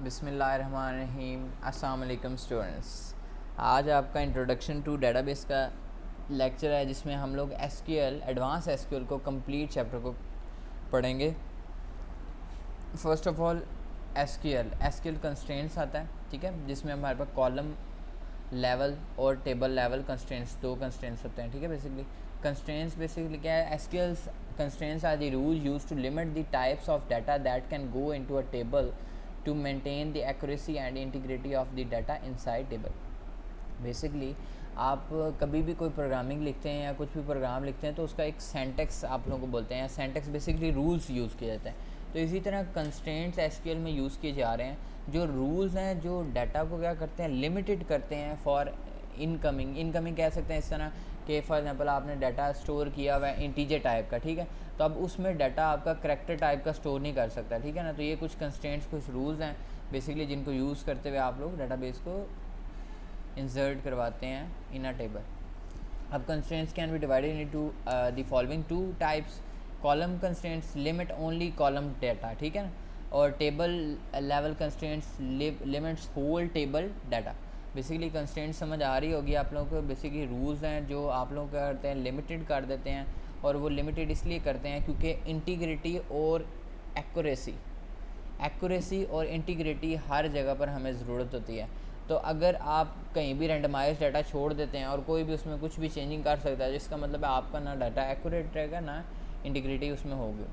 बिस्मिल्लाहिर्रहमानिर्रहीम। अस्सलाम वालेकुम स्टूडेंट्स। आज आपका इंट्रोडक्शन टू डेटाबेस का लेक्चर है जिसमें हम लोग एसक्यूएल एडवांस एसक्यूएल को कंप्लीट चैप्टर को पढ़ेंगे। First of all SQL constraints आता है, ठीक है, जिसमें हमारे पास कॉलम लेवल और टेबल लेवल कंस्ट्रेंट्स, दो कंस्ट्रेंट्स होते हैं, ठीक है। कंस्ट्रेंट्स बेसिकली क्या है? SQL constraints are the rule used to limit the types of data that can go into a table to maintain the accuracy and integrity of the data inside table। Basically आप कभी भी कोई programming लिखते हैं या कुछ भी programme लिखते हैं तो उसका एक सेंटेक्स आप लोगों को बोलते हैं। सेंटेक्स बेसिकली रूल्स यूज़ किए जाते हैं। तो इसी तरह कंस्ट्रेंट्स एसक्यूएल में यूज़ किए जा रहे हैं, जो रूल्स हैं जो डाटा को क्या करते हैं, लिमिटेड करते हैं फॉर इनकमिंग कह सकते हैं इस तरह कि फॉर एग्जांपल आपने डाटा स्टोर किया हुआ है इंटीजर टाइप का, ठीक है, तो अब उसमें डाटा आपका करैक्टर टाइप का स्टोर नहीं कर सकता, ठीक है ना। तो ये कुछ कंस्ट्रेंट्स, कुछ रूल्स हैं बेसिकली जिनको यूज़ करते हुए आप लोग डाटाबेस को इंसर्ट करवाते हैं इन अ टेबल। अब constraints can be divided into the following two types. Column constraints limit only column data, ठीक है ना, और table level constraints limits whole table data. Basically constraint समझ आ रही होगी आप लोगों को। बेसिकली रूल्स हैं जो आप लोग क्या करते हैं, लिमिटेड कर देते हैं, और वो लिमिटेड इसलिए करते हैं क्योंकि इंटीग्रिटी और एक्यूरेसी और इंटीग्रिटी हर जगह पर हमें ज़रूरत होती है। तो अगर आप कहीं भी रेंडमाइज डाटा छोड़ देते हैं और कोई भी उसमें कुछ भी चेंजिंग कर सकता है, जिसका मतलब है आपका ना डाटा एक्यूरेट रहेगा ना इंटीग्रिटी उसमें होगी।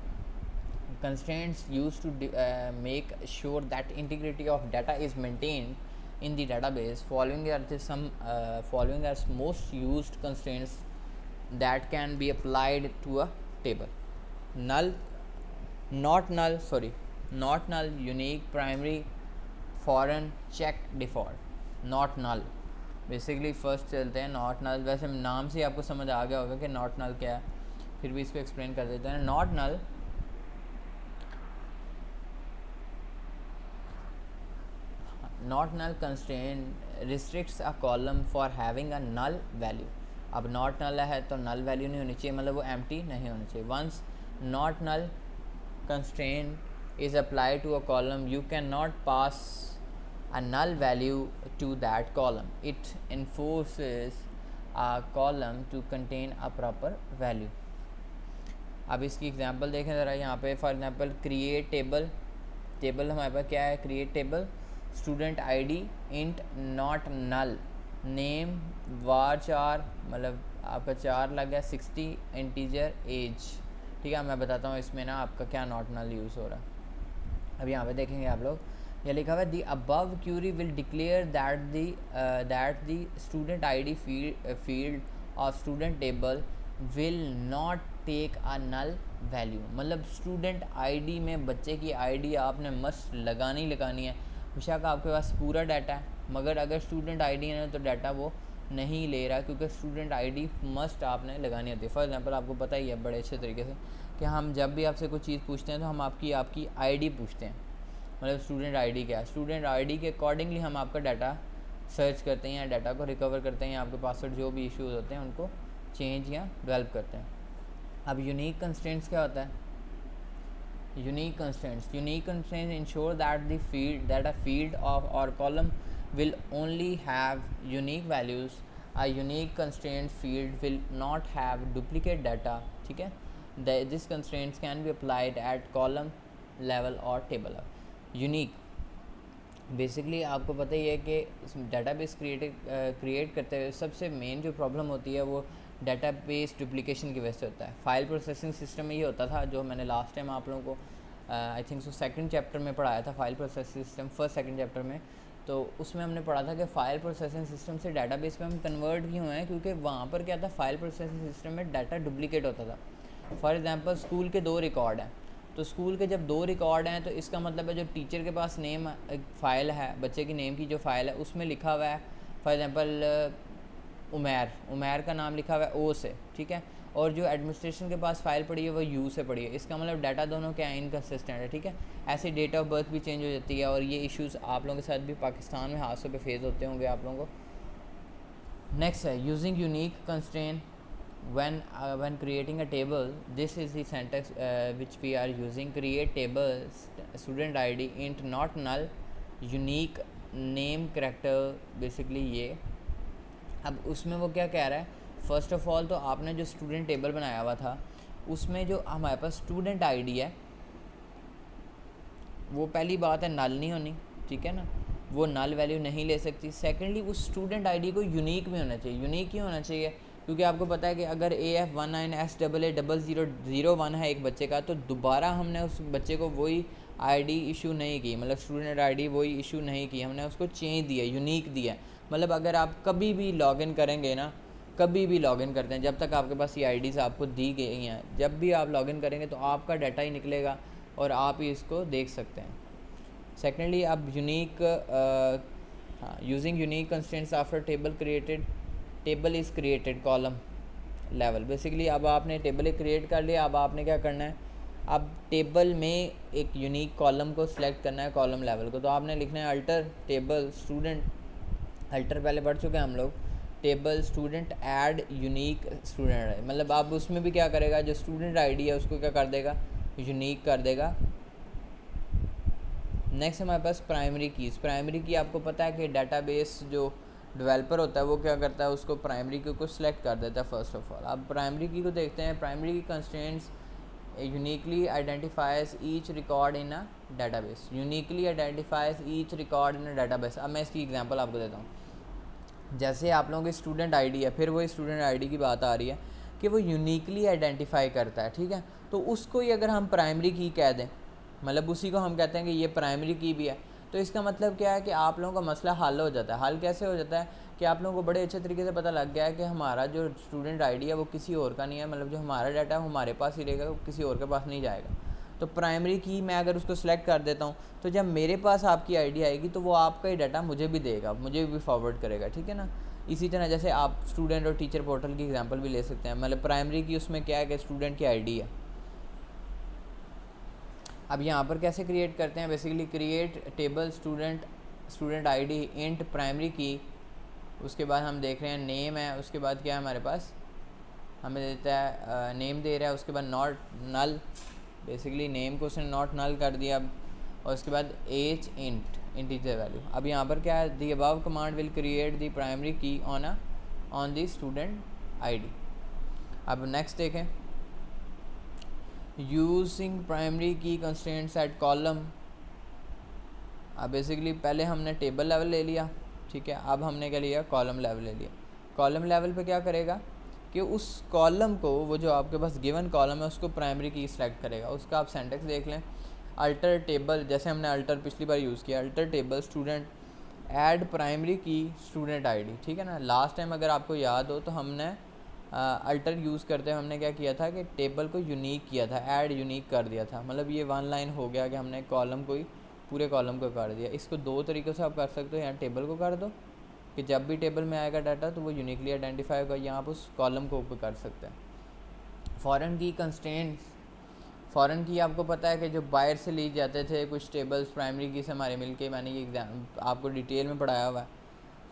Constraints used to make sure that integrity of data is maintained in the database. Following are most used constraints that can be applied to a table. Not null, unique, primary, foreign, check, default। not null basically first चलते हैं not null. वैसे नाम से आपको समझ आ गया होगा कि नॉट नल क्या है, फिर भी इसको एक्सप्लेन कर देते हैं। Not null constraint restricts a column for having a null value। अब नॉट नल है तो नल वैल्यू नहीं होनी चाहिए, मतलब वो एम्प्टी नहीं होनी चाहिए। Once not null constraint is applied to a column, you cannot pass a null value to that column। it enforces a column to contain a proper value। अब इसकी एग्जांपल देखें ज़रा यहाँ पे। फॉर एग्जांपल क्रिएट टेबल हमारे पास क्या है? Create table student ID int not null name var 4, मतलब आपका 4 लग गया 60 इंटीजर एज, ठीक है। मैं बताता हूँ इसमें ना आपका क्या नॉट नल यूज़ हो रहा है। अब यहाँ पे देखेंगे आप लोग, ये लिखा हुआ है the above query will declare that the student ID field of student table will not take a null value. मतलब स्टूडेंट आईडी में बच्चे की आईडी आपने मस्ट लगानी है। बेशक आपके पास पूरा डाटा है, मगर अगर स्टूडेंट आईडी है ना तो डाटा वो नहीं ले रहा, क्योंकि स्टूडेंट आईडी मस्ट आपने लगानी होती है। फॉर एग्जांपल आपको पता ही है बड़े अच्छे तरीके से कि हम जब भी आपसे कोई चीज़ पूछते हैं तो हम आपकी आईडी पूछते हैं, मतलब स्टूडेंट आईडी क्या है। स्टूडेंट आईडी के अकॉर्डिंगली हम आपका डाटा सर्च करते हैं या डाटा को रिकवर करते हैं, या आपके पासवर्ड जो भी इश्यूज़ होते हैं उनको चेंज या डेवलप करते हैं। अब यूनिक कंस्ट्रेंट्स क्या होता है? Unique constraints ensure that a field of or column will only have unique values। a unique constraint field will not have duplicate data, ठीक है। These constraints can be applied at column level or table level। Unique basically आपको पता ही है कि database create करते हुए सबसे main जो प्रॉब्लम होती है वो डाटाबेस डुप्लीकेशन की वजह से होता है। फाइल प्रोसेसिंग सिस्टम में ये होता था, जो मैंने लास्ट टाइम आप लोगों को आई थिंक सेकंड चैप्टर में पढ़ाया था, file processing system first second chapter में। तो उसमें हमने पढ़ा था कि फ़ाइल प्रोसेसिंग सिस्टम से डाटाबेस पे हम कन्वर्ट भी हुए हैं, क्योंकि वहाँ पर क्या था, फाइल प्रोसेसिंग सिस्टम में डाटा डुप्लीकेट होता था। फॉर एग्जांपल स्कूल के 2 रिकॉर्ड हैं, तो स्कूल के जब 2 रिकॉर्ड हैं तो इसका मतलब है जो टीचर के पास नेम फ़ाइल है, बच्चे की नेम की जो फ़ाइल है उसमें लिखा हुआ है फॉर एग्जांपल उमैर का नाम लिखा हुआ है ओ से, ठीक है, और जो एडमिनिस्ट्रेशन के पास फ़ाइल पड़ी है वो यू से पड़ी है। इसका मतलब डाटा दोनों क्या है, इनकंसिस्टेंट है, ठीक है। ऐसे डेट ऑफ बर्थ भी चेंज हो जाती है, और ये इश्यूज़ आप लोगों के साथ भी पाकिस्तान में हादसों पे फेस होते होंगे आप लोगों को। नेक्स्ट है using unique constraint when creating a table। this is the syntax which we are using। create table student id int not null unique name character basically ये। अब उसमें वो क्या कह रहा है, फ़र्स्ट ऑफ ऑल तो आपने जो स्टूडेंट टेबल बनाया हुआ था उसमें जो हमारे पास स्टूडेंट आईडी है वो पहली बात है नल नहीं होनी, ठीक है ना, वो नल वैल्यू नहीं ले सकती। सेकेंडली उस स्टूडेंट आईडी को यूनिक भी होना चाहिए। यूनिक ही होना चाहिए क्योंकि आपको पता है कि अगर AF19SAA0001 है एक बच्चे का, तो दोबारा हमने उस बच्चे को वही आईडी इशू नहीं की, मतलब स्टूडेंट आईडी वही इशू नहीं की, हमने उसको चेंज दिया, यूनिक दिया। मतलब अगर आप कभी भी लॉगिन करेंगे ना, कभी भी लॉगिन करते हैं, जब तक आपके पास ये आईडीज़ आपको दी गई हैं, जब भी आप लॉगिन करेंगे तो आपका डाटा ही निकलेगा और आप ही इसको देख सकते हैं। सेकेंडली अब unique using unique constraints after table created, table is created column level. Basically अब आपने टेबल क्रिएट कर लिया, अब आपने क्या करना है, अब टेबल में एक यूनिक कॉलम को सिलेक्ट करना है, कॉलम लेवल को। तो आपने लिखना है अल्टर टेबल स्टूडेंट, अल्टर पहले पढ़ चुके हैं हम लोग, table student add unique student I, मतलब अब उसमें भी क्या करेगा, जो स्टूडेंट आईडी है उसको क्या कर देगा, यूनिक कर देगा। नेक्स्ट हमारे पास प्राइमरी कीज़। प्राइमरी की आपको पता है कि डाटाबेस जो डेवलपर होता है वो क्या करता है, उसको प्राइमरी की को सिलेक्ट कर देता है फर्स्ट ऑफ ऑल। अब प्राइमरी की को देखते हैं। प्राइमरी की constraints uniquely identifies each record in a database, uniquely identifies each record in a database. अब मैं इसकी एग्जांपल आपको देता हूँ। जैसे आप लोगों की स्टूडेंट आईडी है, फिर वो स्टूडेंट आईडी की बात आ रही है कि वो यूनिकली आइडेंटिफाई करता है, ठीक है, तो उसको ही अगर हम प्राइमरी की कह दें, मतलब उसी को हम कहते हैं कि ये प्राइमरी की भी है, तो इसका मतलब क्या है कि आप लोगों का मसला हल हो जाता है। हल कैसे हो जाता है कि आप लोगों को बड़े अच्छे तरीके से पता लग गया है कि हमारा जो स्टूडेंट आईडी है वो किसी और का नहीं है, मतलब जो हमारा डाटा है वो हमारे पास ही रहेगा, वो किसी और के पास नहीं जाएगा। तो प्राइमरी की मैं अगर उसको सिलेक्ट कर देता हूँ तो जब मेरे पास आपकी आईडी आएगी तो वो आपका ही डाटा मुझे भी देगा, मुझे भी फॉरवर्ड करेगा, ठीक है ना। इसी तरह जैसे आप स्टूडेंट और टीचर पोर्टल की एग्जांपल भी ले सकते हैं, मतलब प्राइमरी की उसमें क्या है कि स्टूडेंट की आईडी है। अब यहाँ पर कैसे क्रिएट करते हैं, basically create table student ID int primary की, उसके बाद हम देख रहे हैं नेम है, उसके बाद क्या है हमारे पास, हमें देता है नेम दे रहा है, उसके बाद नॉट नल, बेसिकली नेम को उसने नॉट नल कर दिया, और उसके बाद एज इंटीजर वैल्यू। अब यहाँ पर क्या है, the above command will create the primary की ऑन दी स्टूडेंट आईडी। अब नेक्स्ट देखें, यूजिंग प्राइमरी की कंस्ट्रेंट्स एट कॉलम। अब बेसिकली पहले हमने टेबल लेवल ले लिया, ठीक है, अब हमने क्या लिया, कॉलम लेवल ले लिया। कॉलम लेवल पे क्या करेगा कि उस कॉलम को, वो जो आपके पास गिवन कॉलम है उसको प्राइमरी की सेलेक्ट करेगा। उसका आप सेंटेक्स देख लें, अल्टर टेबल, जैसे हमने अल्टर पिछली बार यूज़ किया, alter table student add primary की स्टूडेंट आईडी, ठीक है ना। लास्ट टाइम अगर आपको याद हो तो हमने अल्टर यूज़ करते हुए हमने क्या किया था कि टेबल को यूनिक किया था, ऐड यूनिक कर दिया था, मतलब ये वन लाइन हो गया कि हमने कॉलम को ही, पूरे कॉलम को कर दिया। इसको दो तरीक़ों से आप कर सकते हो, यहाँ टेबल को कर दो कि जब भी टेबल में आएगा डाटा तो वो यूनिकली आइडेंटिफाई होगा, यहाँ आप उस कॉलम को ऊपर कर सकते हैं। फॉरेन की कंस्ट्रेंट्स, फॉरेन की आपको पता है कि जो बाहर से ली जाते थे कुछ टेबल्स प्राइमरी की से हमारे मिलके, मैंने ये एग्जाम आपको डिटेल में पढ़ाया हुआ है।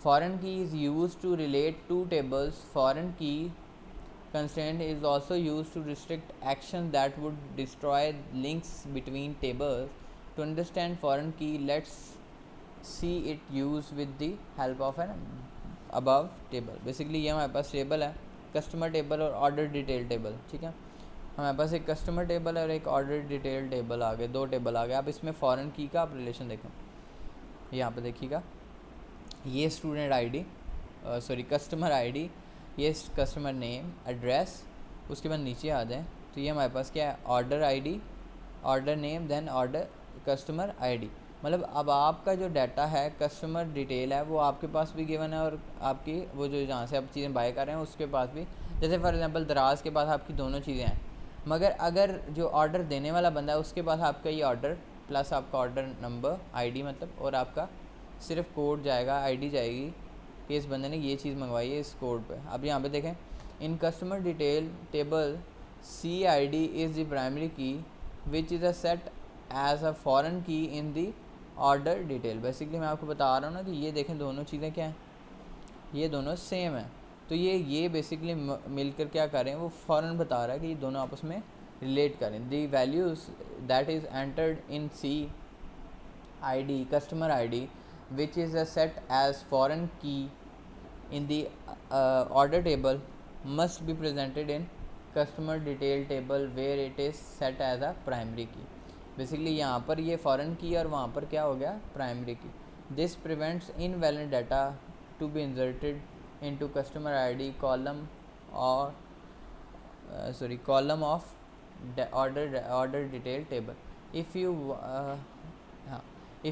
Foreign key is use to relate two tables, foreign key constraint is also used to restrict actions that would destroy links between tables. To understand foreign key, let's see it used with the help of an above table. Basically ये हमारे पास table है, customer table और order detail table, ठीक है। हमारे पास एक customer table और एक ऑर्डर डिटेल टेबल आ गए, दो टेबल आ गए। अब इसमें फॉरेन की का आप रिलेशन देखें, यहाँ पे देखिएगा, ये student ID, sorry customer ID, ये कस्टमर नेम एड्रेस, उसके बाद नीचे आ जाए तो ये हमारे पास क्या है, order ID, order name, then order customer ID. मतलब अब आपका जो डाटा है, कस्टमर डिटेल है, वो आपके पास भी गिवन है और आपकी वो जो जहाँ से आप चीज़ें बाय कर रहे हैं उसके पास भी। जैसे फॉर एग्जांपल दराज के पास आपकी दोनों चीज़ें हैं, मगर अगर जो ऑर्डर देने वाला बंदा है उसके पास आपका ये ऑर्डर प्लस आपका ऑर्डर नंबर आईडी मतलब, और आपका सिर्फ कोड जाएगा, आईडी जाएगी कि इस बंदे ने ये चीज़ मंगवाई है इस कोड पे। अब यहाँ पे देखें, in customer detail table C I D is the primary key which is a set as a foreign key in the order detail. Basically मैं आपको बता रहा हूँ ना कि ये देखें दोनों चीज़ें क्या हैं, ये दोनों सेम है, तो ये बेसिकली मिलकर क्या कर रहे हैं, वो फॉरेन बता रहा है कि ये दोनों आपस में रिलेट करें। The values that is entered in C ID, customer ID, which is a set as foreign key in the order table, must be presented in customer detail table where it is set as a primary key. Basically यहाँ पर ये foreign की और वहाँ पर क्या हो गया primary key. This prevents invalid data to be inserted into customer ID column और column of order detail table. If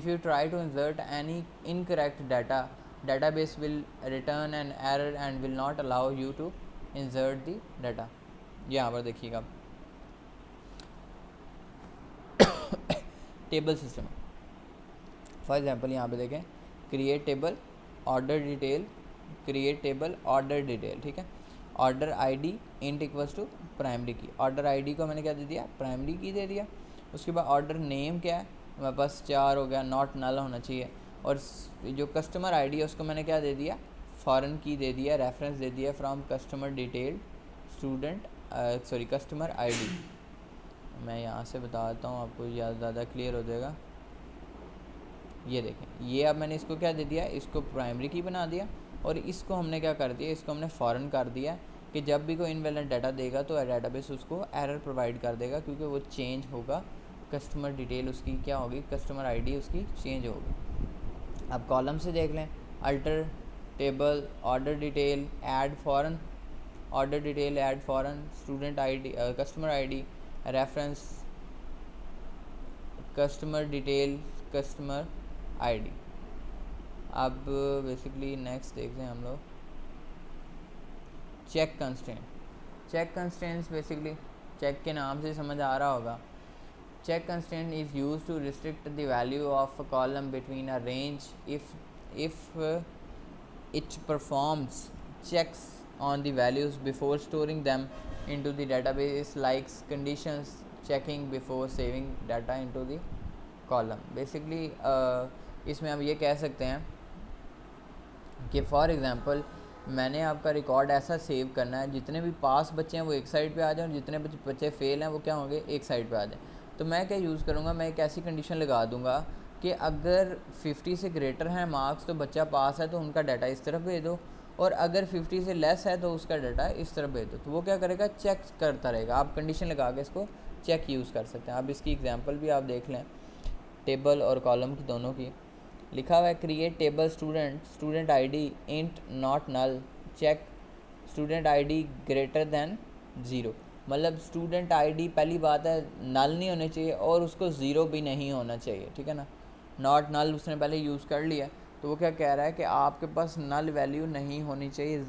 you try to insert any incorrect data, database will return an error and will not allow you to insert the data. यहाँ पर देखिएगा table system. For example यहाँ पे देखें create table order detail, create table order detail. ठीक है, order ID int equals to primary key. Order ID को मैंने क्या दे दिया प्राइमरी की दे दिया. उसके बाद ऑर्डर नेम क्या है मेरे पास 4 हो गया, नॉट नल होना चाहिए. और जो कस्टमर आईडी है उसको मैंने क्या दे दिया फॉरेन की दे दिया, रेफरेंस दे दिया from customer detail student customer ID. मैं यहाँ से बता देता हूँ आपको ज़्यादा क्लियर हो जाएगा. ये देखें ये अब मैंने इसको क्या दे दिया, इसको प्राइमरी की बना दिया और इसको हमने क्या कर दिया, इसको हमने फॉरेन कर दिया कि जब भी कोई इनवैलिड डाटा देगा तो डाटाबेस उसको एरर प्रोवाइड कर देगा क्योंकि वो चेंज होगा. कस्टमर डिटेल उसकी क्या होगी, कस्टमर आईडी उसकी चेंज होगी. अब कॉलम से देख लें alter table order detail add foreign, order detail add foreign, student ID customer ID reference customer detail customer ID. अब बेसिकली नेक्स्ट देखते हैं हम लोग check constraint. Check constraints basically check के नाम से समझ आ रहा होगा. Check constraint is use to restrict the value of a column between a range if it performs checks on the values before storing them into the database like conditions checking before saving data into the column. basically इसमें हम ये कह सकते हैं कि for example मैंने आपका record ऐसा सेव करना है जितने भी पास बच्चे हैं वो एक साइड पे आ जाएं और जितने बच्चे फेल हैं वो क्या होंगे एक साइड पे आ जाएं. तो मैं क्या यूज़ करूँगा, मैं एक ऐसी कंडीशन लगा दूँगा कि अगर 50 से ग्रेटर हैं मार्क्स तो बच्चा पास है तो उनका डाटा इस तरफ भेज दो, और अगर 50 से लेस है तो उसका डाटा इस तरफ भेज दो. तो वो क्या करेगा चेक करता रहेगा. आप कंडीशन लगा के इसको चेक यूज़ कर सकते हैं. अब इसकी एग्जांपल भी आप देख लें टेबल और कॉलम की दोनों की. लिखा हुआ है create table student ID int not null check student ID greater than 0. मतलब स्टूडेंट आईडी पहली बात है नल नहीं होनी चाहिए और उसको 0 भी नहीं होना चाहिए. ठीक है ना, नॉट नल उसने पहले यूज़ कर लिया तो वो क्या कह रहा है कि आपके पास नल वैल्यू नहीं होनी चाहिए,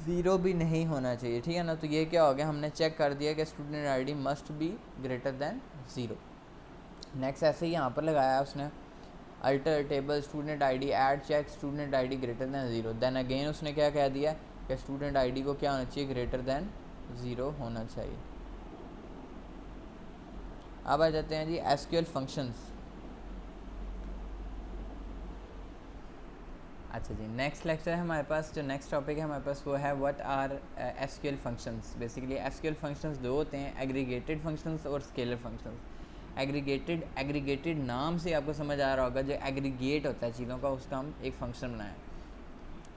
0 भी नहीं होना चाहिए. ठीक है ना, तो ये क्या हो गया हमने चेक कर दिया कि student ID must be greater than 0. Next ऐसे ही यहाँ पर लगाया उसने alter table student ID add check student ID greater than 0. Then again उसने क्या कह दिया कि स्टूडेंट आईडी को क्या होना चाहिए ग्रेटर दैन 0 होना चाहिए. अब आ जाते हैं जी एसक्यूएल फंक्शंस. अच्छा जी नेक्स्ट लेक्चर है हमारे पास, जो नेक्स्ट टॉपिक है हमारे पास वो है what are SQL functions. Basically SQL functions दो होते हैं, एग्रीगेटेड फंक्शंस और स्केलर फंक्शंस. एग्रीगेटेड नाम से आपको समझ आ रहा होगा जो एग्रीगेट होता है चीज़ों का उसका हम एक फंक्शन बनाएं.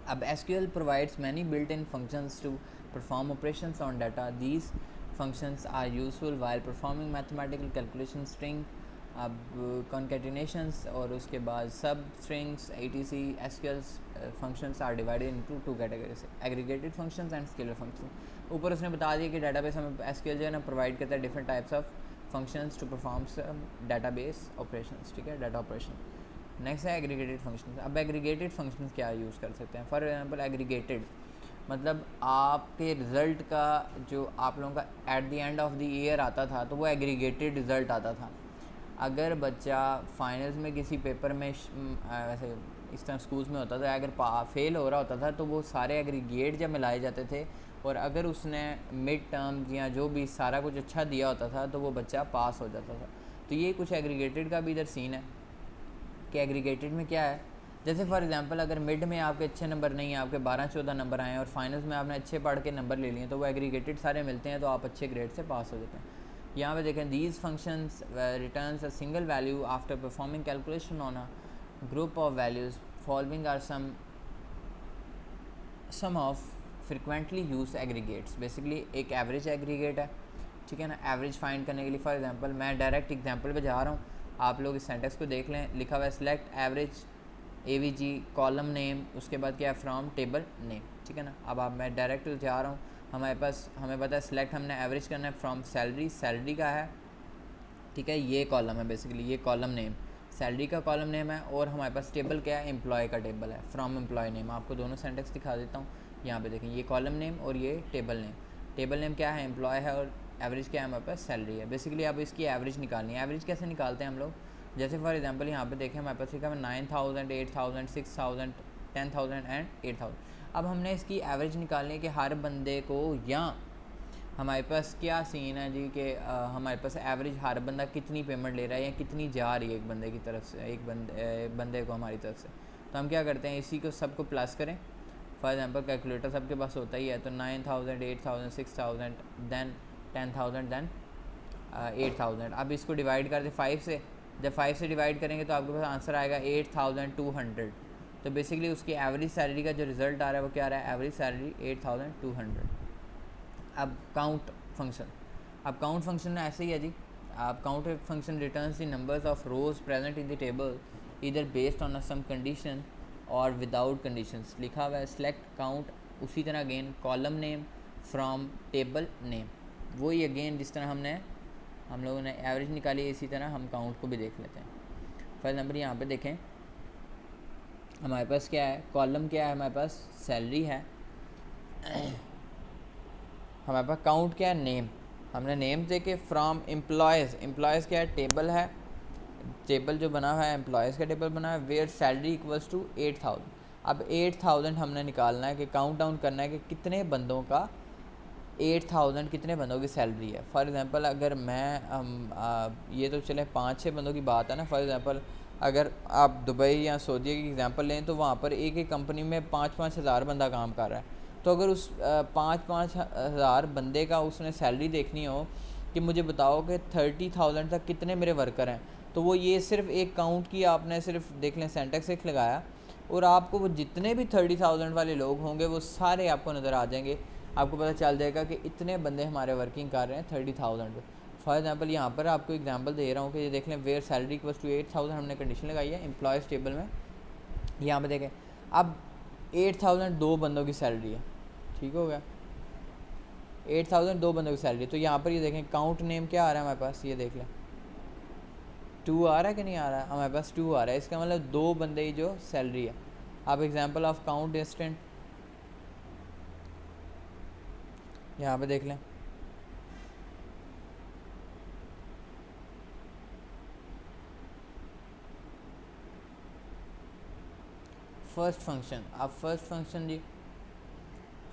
अब SQL provides many built in functions to perform operations on data. These functions are useful while performing mathematical calculation string. अब concatenations और उसके बाद सब strings etc. SQL functions are divided into 2 categories, aggregated functions and scalar functions. ऊपर उसने बता दिया कि database हमें SQL जो है ना provide करता है different types of functions to perform database operations. ठीक है, data operation. नेक्स्ट है aggregated functions. अब aggregated functions क्या यूज़ कर सकते हैं. फॉर एग्जाम्पल aggregated मतलब आपके रिज़ल्ट का जो आप लोगों का at the end of the year आता था तो वो एग्रीगेटेड रिज़ल्ट आता था. अगर बच्चा फाइनल्स में किसी पेपर में वैसे इस तरह स्कूल्स में होता था अगर फेल हो रहा होता था तो वो सारे एग्रीगेट जब मिलाए जाते थे और अगर उसने मिड टर्म या जो भी सारा कुछ अच्छा दिया होता था तो वो बच्चा पास हो जाता था. तो ये कुछ एग्रीगेटेड का भी इधर सीन है कि एग्रीगेटेड में क्या है, जैसे फॉर एग्जांपल अगर मिड में आपके अच्छे नंबर नहीं हैं, आपके 12-14 नंबर आए और फाइनल्स में आपने अच्छे पढ़ के नंबर ले लिए तो वो एग्रीगेटेड सारे मिलते हैं तो आप अच्छे ग्रेड से पास हो जाते हैं. यहाँ पे देखें these functions returns a single value after performing calculation on a group of values following are some of frequently use aggregates. Basically एक एवरेज एग्रीगेट है, ठीक है ना, एवरेज फाइंड करने के लिए। फॉर एग्जांपल मैं डायरेक्ट एग्जांपल पे जा रहा हूँ, आप लोग इस सेंटेंस को देख लें। लिखा हुआ है select average AVG column name, उसके बाद क्या है फ्रॉम टेबल नेम, ठीक है ना। अब मैं डायरेक्ट जा रहा हूँ, हमारे पास हमें पता है सेलेक्ट हमने एवरेज करना है फ्रॉम सैलरी, सैलरी का है, ठीक है, ये कॉलम है बेसिकली, ये कॉलम नेम सैलरी का कॉलम नेम है, और हमारे पास टेबल क्या है, एम्प्लॉय का टेबल है, फ्रॉम एम्प्लॉय नेम। आपको दोनों सेंटेंस दिखा देता हूँ। यहाँ पे देखें ये कॉलम नेम और ये टेबल नेम। टेबल नेम क्या है, एम्प्लॉय है, और एवरेज क्या है हमारे पास, सैलरी है। बेसिकली अब इसकी एवरेज निकालनी है। एवरेज कैसे निकालते हैं हम लोग, जैसे फॉर एग्जांपल यहाँ पे देखें हमारे पास लिखा है 9000, 8000, 6000, 10000 एंड 8000। अब हमने इसकी एवरेज निकालनी है कि हर बंदे को, या हमारे पास क्या सीन है जी कि हमारे पास एवरेज हर बंदा कितनी पेमेंट ले रहा है या कितनी जा रही है एक बंदे की तरफ से, एक बंदे को हमारी तरफ से। तो हम क्या करते हैं, इसी को सबको प्लस करें। फॉर एग्जांपल कैलकुलेटर सबके पास होता ही है, तो 9000, 8000, 6000, देन 10000, देन 8000। अब इसको डिवाइड कर दे 5 से। जब 5 से डिवाइड करेंगे तो आपके पास आंसर आएगा 8200। तो बेसिकली उसकी एवरेज सैलरी का जो रिज़ल्ट आ रहा है वो क्या आ रहा है, एवरेज सैलरी 8200। अब काउंट फंक्शन, अब काउंट फंक्शन ऐसे ही है जी। अब count function returns the numbers of rose present in the table इधर बेस्ड ऑन सम कंडीशन और विदाउट कंडीशंस। लिखा हुआ है सेलेक्ट काउंट, उसी तरह again column name from table name, वही अगेन जिस तरह हम लोगों ने एवरेज निकाली है, इसी तरह हम काउंट को भी देख लेते हैं। फॉर एग्जाम्पल यहाँ पे देखें हमारे पास क्या है, कॉलम क्या है, हमारे पास सैलरी है, हमारे पास काउंट क्या है, नेम। हमने नेम देखे फ्रॉम एम्प्लॉयज़, एम्प्लॉयज़ क्या है, टेबल है, टेबल जो बना हुआ है एम्प्लॉयज़ का टेबल बना है, वेयर सैलरी इक्वल्स टू 8000। अब 8000 हमने निकालना है कि काउंट डाउन करना है कि कितने बंदों का 8000 कितने बंदों की सैलरी है। फॉर एग्जांपल अगर मैं ये तो चले 5-6 बंदों की बात है ना। फॉर एग्जांपल अगर आप दुबई या सऊदी की एग्जांपल लें तो वहाँ पर एक एक कंपनी में 5-5 हज़ार बंदा काम कर रहा है। तो अगर उस 5-5 हज़ार बंदे का उसने सैलरी देखनी हो कि मुझे बताओ कि 30,000 तक कितने मेरे वर्कर हैं, तो वो ये सिर्फ एक काउंट की आपने सिर्फ देख लें सेंटेक्स एक लगाया, और आपको वो जितने भी 30,000 वाले लोग होंगे वो सारे आपको नज़र आ जाएंगे। आपको पता चल जाएगा कि इतने बंदे हमारे वर्किंग कर रहे हैं 30,000 पे। फॉर एग्जांपल यहाँ पर आपको एग्जांपल दे रहा हूँ कि ये देख लें वेयर सैलरी इक्वल्स टू 8000 हमने कंडीशन लगाई है एम्प्लॉयज़ टेबल में। यहाँ पे देखें अब 8000 दो बंदों की सैलरी है, ठीक हो गया, 8000 दो बंदों की सैलरी। तो यहाँ पर ये देखें काउंट नेम क्या आ रहा है हमारे पास, ये देख लें 2 आ रहा है कि नहीं आ रहा है, हमारे पास 2 आ रहा है। इसका मतलब दो बंदे की जो सैलरी है। अब एग्जांपल ऑफ काउंट इंस्टेंट यहाँ पे देख लें, फर्स्ट फंक्शन। अब फर्स्ट फंक्शन जी,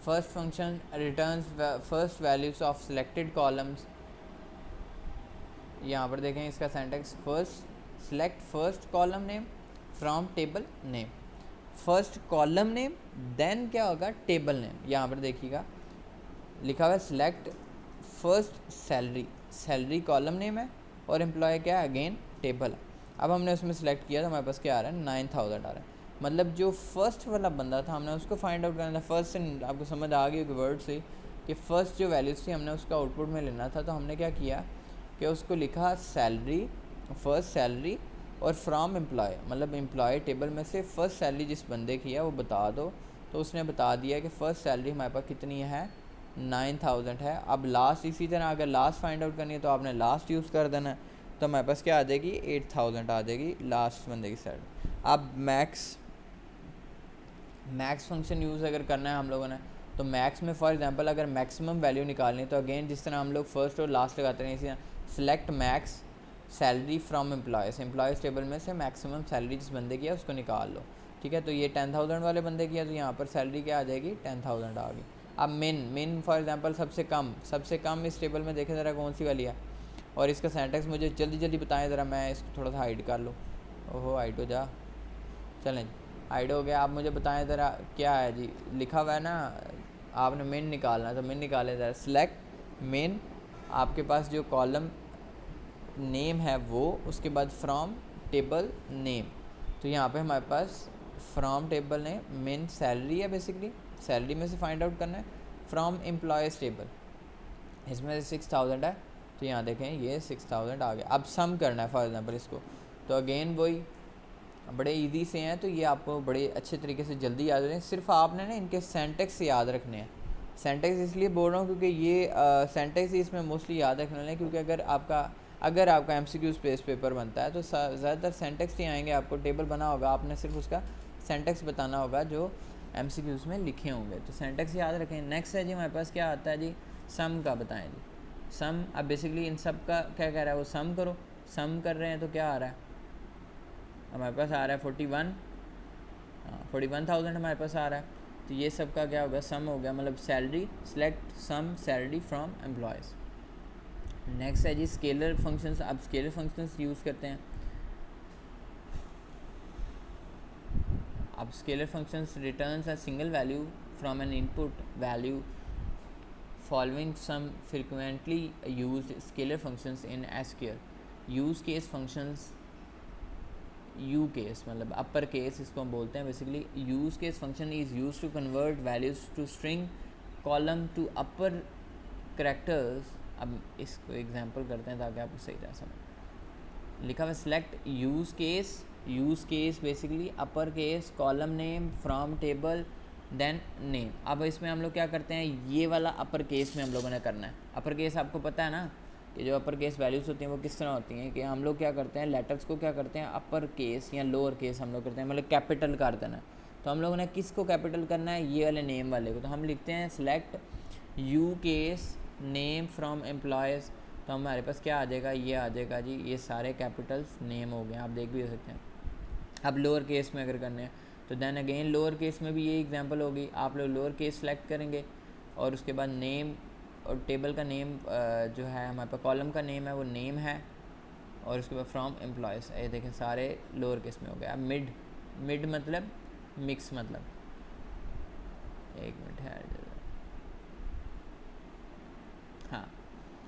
first function returns first values of selected columns. यहाँ पर देखें इसका syntax, first select first column name from table name. First column name then क्या होगा, टेबल नेम। यहाँ पर देखिएगा लिखा हुआ है select first salary, salary column name है, और एम्प्लॉय क्या है, अगेन टेबल है। अब हमने उसमें सेलेक्ट किया तो हमारे पास क्या आ रहा है, 9000 आ रहा है। मतलब जो फर्स्ट वाला बंदा था हमने उसको फाइंड आउट करना था। फर्स्ट से आपको समझ आ गई होगी वर्ड से कि फर्स्ट जो वैल्यूज़ थी हमने उसका आउटपुट में लेना था। तो हमने क्या किया कि उसको लिखा सैलरी, फर्स्ट सैलरी और फ्रॉम एम्प्लॉय, मतलब एम्प्लॉय टेबल में से फर्स्ट सैलरी जिस बंदे की है वो बता दो। तो उसने बता दिया कि फ़र्स्ट सैलरी हमारे पास कितनी है, 9000 है। अब लास्ट इसी तरह अगर लास्ट फाइंड आउट करनी है तो आपने लास्ट यूज़ कर देना है। तो हमारे पास क्या आ जाएगी, 8000 आ जाएगी लास्ट बंदे की सैलरी। अब मैक्स फंक्शन यूज़ अगर करना है हम लोगों ने, तो मैक्स में फॉर एग्जांपल अगर मैक्सिमम वैल्यू निकालनी है तो अगेन जिस तरह हम लोग फर्स्ट और लास्ट लगाते हैं इसी तरह select max salary from employees, employees table में से मैक्सिमम सैलरी जिस बंदे की है उसको निकाल लो। ठीक है, तो ये 10000 वाले बंदे की है तो यहाँ पर सैलरी क्या आ जाएगी, 10000 आ गई। अब मिन फॉर एग्जांपल सबसे कम इस टेबल में देखें ज़रा कौन सी वाली है, और इसका सेंटेक्स मुझे जल्दी बताएं ज़रा, मैं इसको थोड़ा सा हाइड कर लूँ। ओहो हाइड हो जा, चलें हाइड हो गया। आप मुझे बताएं ज़रा क्या है जी, लिखा हुआ है ना आपने मेन निकालना है, तो मेन निकालें ज़रा। सेलेक्ट मेन, आपके पास जो कॉलम नेम है वो, उसके बाद फ्रॉम टेबल नेम। तो यहाँ पे हमारे पास from table name mean salary है, बेसिकली सैलरी में से फाइंड आउट करना है। फ्रॉम एम्प्लॉयज़ टेबल, इसमें से 6000 है, तो यहाँ देखें ये 6000 आ गया। अब सम करना है फॉर एग्जांपल इसको, तो अगेन वही बड़े इजी से हैं, तो ये आपको बड़े अच्छे तरीके से जल्दी याद रहे। सिर्फ आपने ना इनके सेंटेक्स याद रखने हैं। सेंटेक्स इसलिए बोल रहा हूँ क्योंकि ये सेंटेक्स ही इसमें मोस्टली याद रखने वाले हैं, क्योंकि अगर आपका MCQ स्पेस पेपर बनता है तो ज़्यादातर सेंटेक्स ही आएंगे। आपको टेबल बना होगा, आपने सिर्फ उसका सेंटेक्स बताना होगा जो MCQs में लिखे होंगे, तो सेंटेक्स याद रखें। नेक्स्ट है जी हमारे पास क्या आता है जी, सम का बताएं जी। सम, अब बेसिकली इन सब का क्या कह रहा है वो, सम करो। सम कर रहे हैं तो क्या आ रहा है हमारे पास, आ रहा है 41,000 हमारे पास आ रहा है। तो ये सब का क्या होगा, सम हो गया, मतलब salary. Select sum salary from employees. Next है जी स्केलर फंक्शंस। अब स्केलर फंक्शंस यूज़ करते हैं। अब scalar functions returns a single value from an input value following some frequently used scalar functions in SQL। Use case functions, U case मतलब upper case इसको हम बोलते हैं basically. Use case function is use to convert values to string column to upper characters. अब इसको example करते हैं ताकि आपको सही तरह समझ। लिखा हुआ select use case basically upper case, column name from table then name. अब इसमें हम लोग क्या करते हैं, ये वाला अपर केस में हम लोगों ने करना है। अपर केस आपको पता है ना कि जो अपर केस वैल्यूज़ होती हैं वो किस तरह होती हैं, कि हम लोग क्या करते हैं लेटर्स को क्या करते हैं अपर केस या लोअर केस हम लोग करते हैं, मतलब कैपिटल कर देना है। तो हम लोगों ने किसको कैपिटल करना है, ये वाले नेम वाले को। तो हम लिखते हैं select you case name from employees. तो हमारे पास क्या आ जाएगा, ये आ जाएगा जी, ये सारे कैपिटल्स नेम हो गए, आप देख भी सकते हैं। अब लोअर केस में अगर करने हैं तो देन अगेन लोअर केस में भी ये एग्जांपल होगी। आप लोग लोअर केस सेलेक्ट करेंगे और उसके बाद नेम और टेबल का नेम जो है हमारे पास कॉलम का नेम है वो नेम है, और उसके बाद फ्रॉम एम्प्लॉयज़। ये देखें सारे लोअर केस में हो गया। अब मिड मतलब मिक्स, मतलब एक मिनट है, हाँ।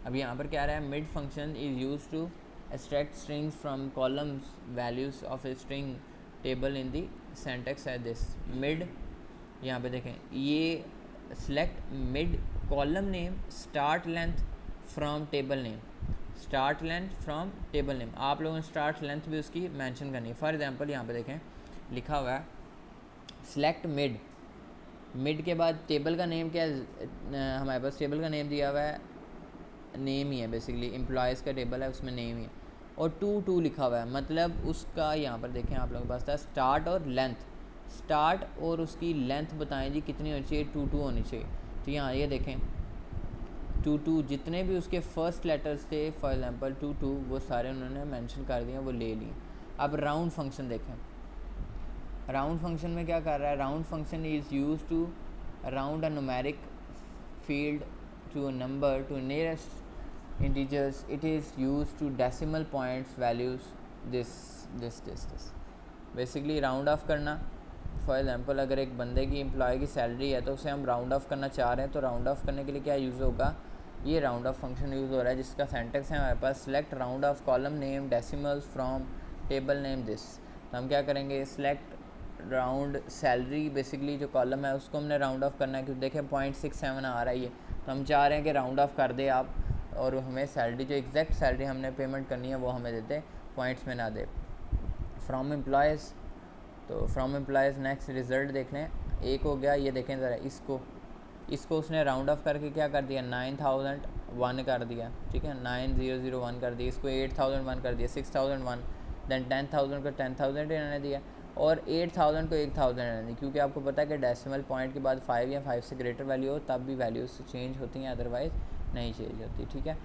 अब यहाँ पर क्या आ रहा है, mid function is use to extract strings from columns values of a string table in the syntax है this mid। यहाँ पे देखें ये select mid column name start length from table name, start length from table name। आप लोगों ने start length भी उसकी मेंशन करनी है। फॉर एग्जांपल यहाँ पे देखें लिखा हुआ है select mid के बाद टेबल का नेम क्या है, हमारे पास टेबल का नेम दिया हुआ है नेम ही है, बेसिकली एम्प्लॉयज़ का टेबल है उसमें नेम ही है, और 2 लिखा हुआ है, मतलब उसका यहाँ पर देखें आप लोगों के पास था स्टार्ट और लेंथ। स्टार्ट और उसकी लेंथ बताएं जी कितनी होनी चाहिए, 2 होनी चाहिए। तो यहाँ ये देखें 2 जितने भी उसके फर्स्ट लेटर्स थे फॉर एग्जांपल 2 वो सारे उन्होंने मेंशन कर दिए, वो ले लिए। अब राउंड फंक्शन देखें, राउंड फंक्शन में क्या कर रहा है, round function is use to round a numeric field to a number to nearest integers. It is used to decimal points values this basically round of करना। फॉर एग्जांपल अगर एक बंदे की एम्प्लॉय की सैलरी है तो उसे हम राउंड ऑफ करना चाह रहे हैं, तो राउंड ऑफ करने के लिए क्या यूज़ होगा, ये राउंड ऑफ फंक्शन यूज़ हो रहा है, जिसका सेंटेक्स है हमारे पास select round of column name decimals from table name this. तो हम क्या करेंगे, सेलेक्ट राउंड सैलरी, बेसिकली जो कॉलम है उसको हमने राउंड ऑफ करना है, क्योंकि देखें 0.67 आ रहा है ये, तो हम चाह रहे हैं कि राउंड ऑफ कर दे आप, और हमें सैलरी जो एग्जैक्ट सैलरी हमने पेमेंट करनी है वो हमें देते, पॉइंट्स में ना दे। फ्रॉम एम्प्लॉयज़, तो फ्रॉम एम्प्लॉयज़ नेक्स्ट रिज़ल्ट देख लें, एक हो गया, ये देखें ज़रा इसको उसने राउंड ऑफ करके क्या कर दिया 9001 कर दिया, ठीक है 9001 कर दिया, इसको 8001 कर दिया, 6001, देन 10,000 को 10,000 इन्होंने दिया, और 8,000 को 1,000 इन्होंने दी, क्योंकि आपको पता है कि डेसिमल पॉइंट के बाद 5 या 5 से ग्रेटर वैल्यू हो तब भी वैल्यूज चेंज होती हैं, अदरवाइज़ नहीं चेंज होती, ठीक है।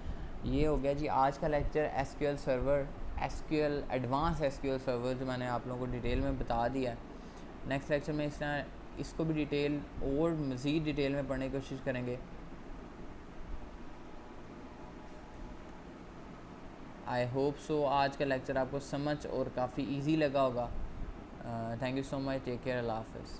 ये हो गया जी आज का lecture SQL server, SQL advance SQL server जो मैंने आप लोगों को डिटेल में बता दिया है। नेक्स्ट लेक्चर में इस तरह इसको भी डिटेल और मज़ीद डिटेल में पढ़ने की कोशिश करेंगे। आई होप सो आज का लेक्चर आपको समझ और काफ़ी इजी लगा होगा। Thank you so much, take care, अल्लाह हाफ़िज़।